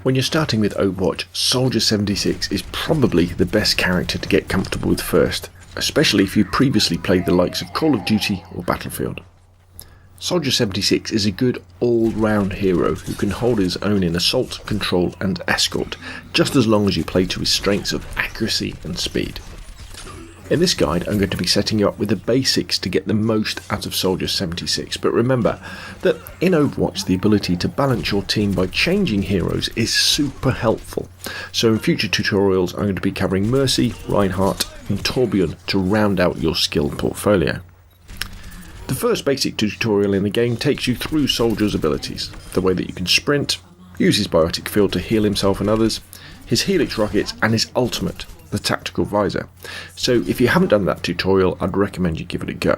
When you're starting with Overwatch, Soldier 76 is probably the best character to get comfortable with first, especially if you previously played the likes of Call of Duty or Battlefield. Soldier 76 is a good all-round hero who can hold his own in assault, control and escort, just as long as you play to his strengths of accuracy and speed. In this guide I'm going to be setting you up with the basics to get the most out of Soldier 76, but remember that in Overwatch the ability to balance your team by changing heroes is super helpful, so in future tutorials I'm going to be covering Mercy, Reinhardt and Torbjorn to round out your skill portfolio. The first basic tutorial in the game takes you through Soldier's abilities, the way that you can sprint, use his biotic field to heal himself and others, his helix rockets and his ultimate, the tactical visor. So if you haven't done that tutorial, I'd recommend you give it a go.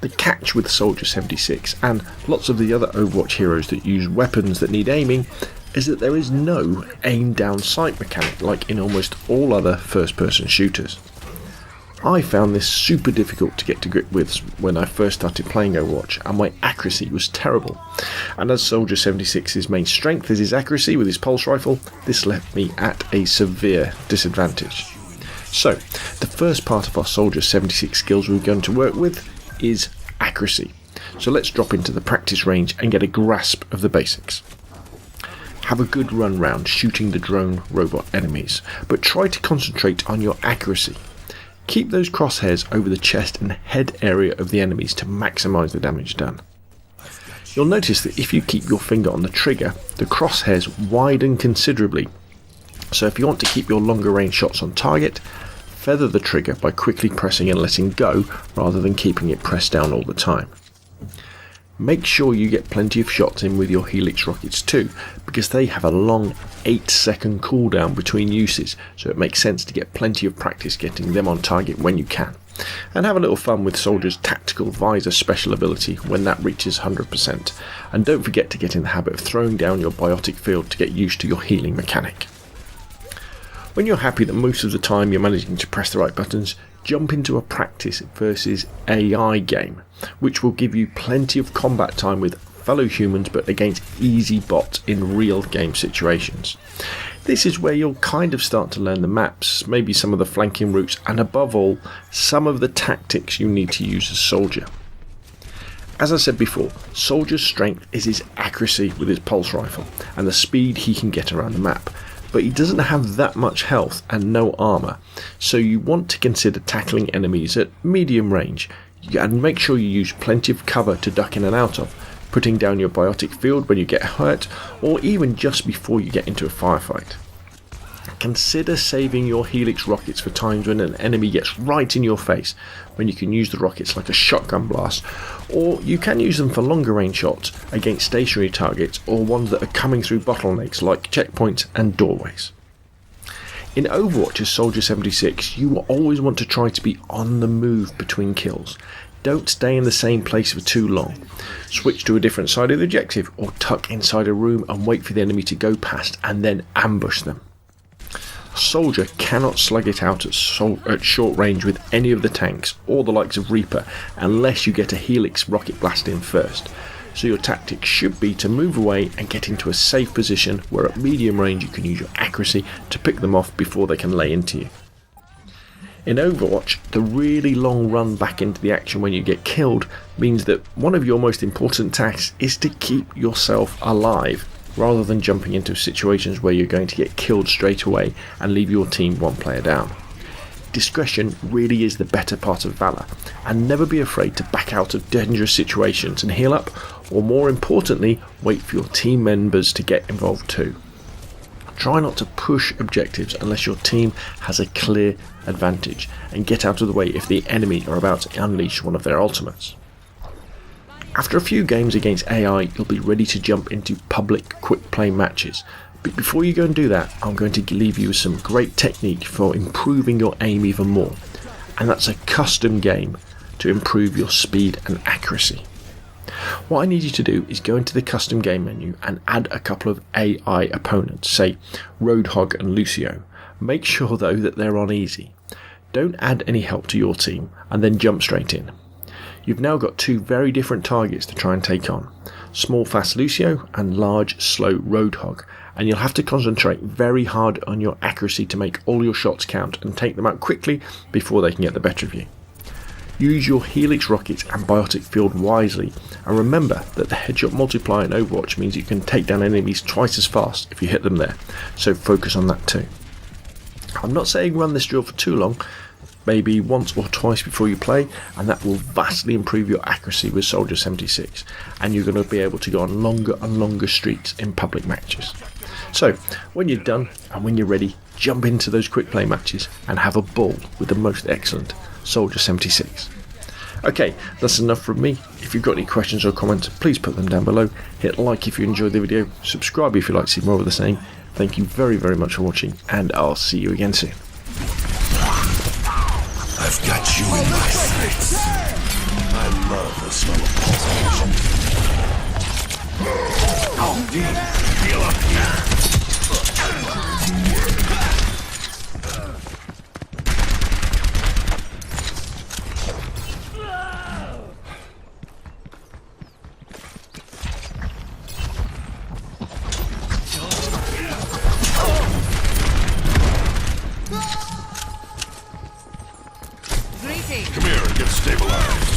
The catch with Soldier 76 and lots of the other Overwatch heroes that use weapons that need aiming is that there is no aim down sight mechanic like in almost all other first person shooters. I found this super difficult to get to grip with when I first started playing Overwatch, and my accuracy was terrible. And as Soldier 76's main strength is his accuracy with his pulse rifle, this left me at a severe disadvantage. So, the first part of our Soldier 76 skills we're going to work with is accuracy. So let's drop into the practice range and get a grasp of the basics. Have a good run round shooting the drone robot enemies, but try to concentrate on your accuracy. Keep those crosshairs over the chest and head area of the enemies to maximise the damage done. You'll notice that if you keep your finger on the trigger, the crosshairs widen considerably, so if you want to keep your longer range shots on target, feather the trigger by quickly pressing and letting go rather than keeping it pressed down all the time. Make sure you get plenty of shots in with your helix rockets too, because they have a long 8-second cooldown between uses, so it makes sense to get plenty of practice getting them on target when you can. And have a little fun with Soldier's tactical visor special ability when that reaches 100%, and don't forget to get in the habit of throwing down your biotic field to get used to your healing mechanic. When you're happy that most of the time you're managing to press the right buttons, jump into a practice versus AI game, which will give you plenty of combat time with fellow humans but against easy bots in real game situations. This is where you'll kind of start to learn the maps, maybe some of the flanking routes, and above all, some of the tactics you need to use as Soldier. As I said before, Soldier's strength is his accuracy with his pulse rifle and the speed he can get around the map. But he doesn't have that much health and no armour, so you want to consider tackling enemies at medium range and make sure you use plenty of cover to duck in and out of, putting down your biotic field when you get hurt or even just before you get into a firefight. Consider saving your helix rockets for times when an enemy gets right in your face, when you can use the rockets like a shotgun blast, or you can use them for longer range shots against stationary targets or ones that are coming through bottlenecks like checkpoints and doorways. In Overwatch as Soldier 76, you will always want to try to be on the move between kills. Don't stay in the same place for too long. Switch to a different side of the objective or tuck inside a room and wait for the enemy to go past and then ambush them. Soldier cannot slug it out at short range with any of the tanks or the likes of Reaper unless you get a helix rocket blast in first, so your tactic should be to move away and get into a safe position where at medium range you can use your accuracy to pick them off before they can lay into you. In Overwatch, the really long run back into the action when you get killed means that one of your most important tasks is to keep yourself alive, rather than jumping into situations where you're going to get killed straight away and leave your team one player down. Discretion really is the better part of valour, and never be afraid to back out of dangerous situations and heal up, or more importantly, wait for your team members to get involved too. Try not to push objectives unless your team has a clear advantage, and get out of the way if the enemy are about to unleash one of their ultimates. After a few games against AI, you'll be ready to jump into public quick play matches. But before you go and do that, I'm going to leave you with some great technique for improving your aim even more. And that's a custom game to improve your speed and accuracy. What I need you to do is go into the custom game menu and add a couple of AI opponents, say Roadhog and Lucio. Make sure though that they're on easy. Don't add any help to your team and then jump straight in. You've now got two very different targets to try and take on, small fast Lucio and large slow Roadhog, and you'll have to concentrate very hard on your accuracy to make all your shots count and take them out quickly before they can get the better of you. Use your Helix rockets and biotic field wisely, and remember that the headshot multiplier in Overwatch means you can take down enemies twice as fast if you hit them there, so focus on that too. I'm not saying run this drill for too long, maybe once or twice before you play, and that will vastly improve your accuracy with Soldier 76, and you're going to be able to go on longer and longer streaks in public matches. So, when you're done and when you're ready, jump into those quick play matches and have a ball with the most excellent Soldier 76. Okay, that's enough from me. If you've got any questions or comments, please put them down below. Hit like if you enjoyed the video, subscribe if you'd like to see more of the same. Thank you very, very much for watching, and I'll see you again soon. I've got you in my sights. I love the smell of pulsation. Oh, dear. Heal up here. Come here and get stabilized.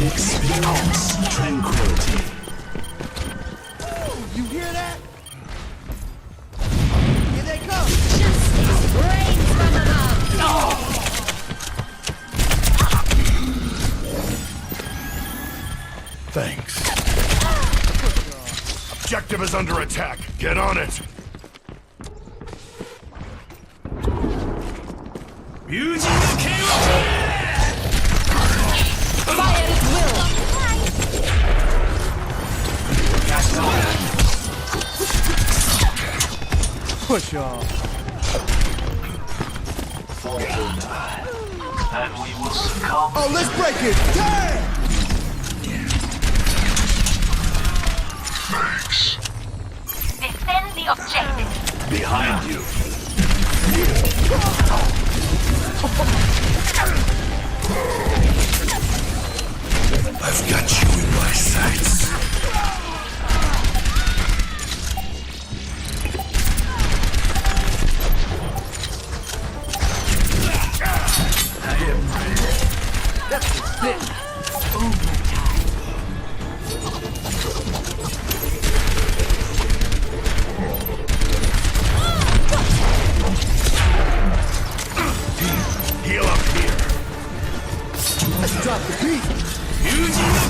Experience tranquility. You hear that? Here they come! Just rain from above! Oh. Thanks. Objective is under attack. Get on it. Fire at will! Push off. And we will succumb. Oh, let's break it! Damn! Thanks. Defend the objective. Behind you. I've got you in my sights. I am ready. That's a bit. Heal up here. Let's drop the beat. Using the